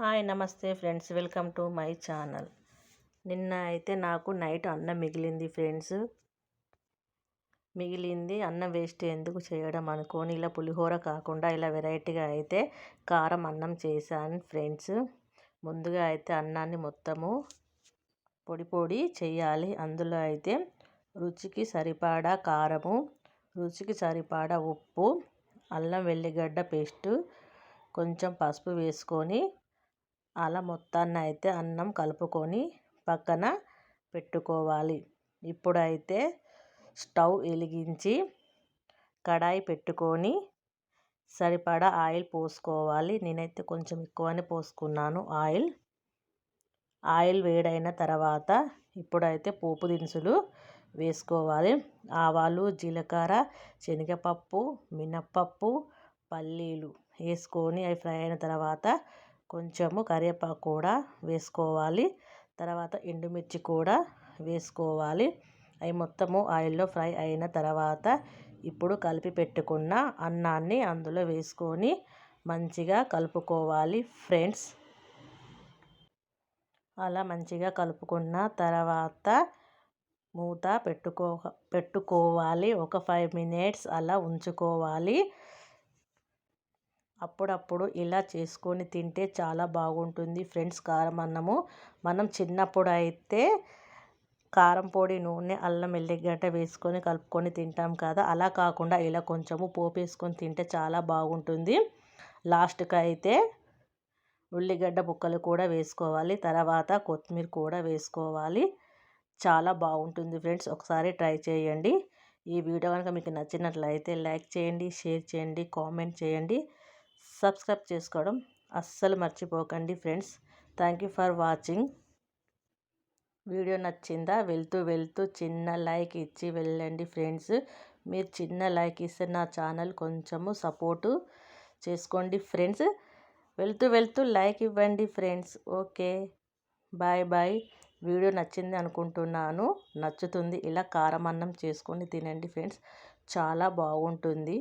Hi నమస్తే friends, welcome to my channel. నిన్న అయితే నాకు నైట్ అన్నం మిగిలింది ఫ్రెండ్స్. అన్నం వేస్ట్ ఎందుకు చేయడం అనుకోని ఇలా పులిహోర కాకుండా ఇలా వెరైటీగా అయితే కారం అన్నం చేశాను ఫ్రెండ్స్. ముందుగా అయితే అన్నాన్ని మొత్తము పొడి చేయాలి. అందులో అయితే రుచికి సరిపడా కారము, రుచికి సరిపడా ఉప్పు, అల్లం వెల్లిగడ్డ పేస్టు, కొంచెం పసుపు వేసుకొని అలా మొత్తాన్ని అయితే అన్నం కలుపుకొని పక్కన పెట్టుకోవాలి. ఇప్పుడైతే స్టవ్ వెలిగించి కడాయి పెట్టుకొని సరిపడా ఆయిల్ పోసుకోవాలి. నేనైతే కొంచెం ఎక్కువనే పోసుకున్నాను ఆయిల్ వేడైన తర్వాత ఇప్పుడైతే పోపు దినుసులు వేసుకోవాలి. ఆవాలు, జీలకర్ర, శనగపప్పు, మినప్పప్పు, పల్లీలు వేసుకొని అవి ఫ్రై అయిన తర్వాత కొంచెము కరివేపాకు కూడా వేసుకోవాలి. తర్వాత ఎండుమిర్చి కూడా వేసుకోవాలి. అవి మొత్తము ఆయిల్లో ఫ్రై అయిన తర్వాత ఇప్పుడు కలిపి పెట్టుకున్న అన్నాన్ని అందులో వేసుకొని మంచిగా కలుపుకోవాలి ఫ్రెండ్స్. అలా మంచిగా కలుపుకున్న తర్వాత మూత పెట్టుకోవాలి. ఒక 5 minutes అలా ఉంచుకోవాలి. అప్పుడప్పుడు ఇలా చేసుకొని తింటే చాలా బాగుంటుంది ఫ్రెండ్స్ కారం అన్నము. మనం చిన్నప్పుడు అయితే కారం పొడి, నూనె, అల్లం వెల్లిగడ్డ వేసుకొని కలుపుకొని తింటాం కదా. అలా కాకుండా ఇలా కొంచెము పోపు వేసుకొని తింటే చాలా బాగుంటుంది. లాస్ట్కి అయితే ఉల్లిగడ్డ ముక్కలు కూడా వేసుకోవాలి. తర్వాత కొత్తిమీర కూడా వేసుకోవాలి. చాలా బాగుంటుంది ఫ్రెండ్స్, ఒకసారి ట్రై చేయండి. ఈ వీడియో కనుక మీకు నచ్చినట్లయితే లైక్ చేయండి, షేర్ చేయండి, కామెంట్ చేయండి, సబ్స్క్రైబ్ చేసుకోవడం అస్సలు మర్చిపోకండి friends. Thank you for watching. Video నచ్చిందా? వెళ్తూ చిన్న లైక్ ఇచ్చి వెళ్ళండి ఫ్రెండ్స్. మీరు చిన్న లైక్ ఇస్తే నా ఛానల్ కొంచెము సపోర్టు చేసుకోండి ఫ్రెండ్స్. వెళ్తూ లైక్ ఇవ్వండి ఫ్రెండ్స్. Okay, bye. వీడియో నచ్చింది అనుకుంటున్నాను. నచ్చుతుంది. ఇలా కారం అన్నం చేసుకొని తినండి ఫ్రెండ్స్, చాలా బాగుంటుంది.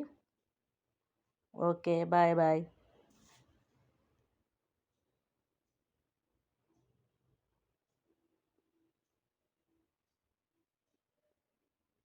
Okay, bye.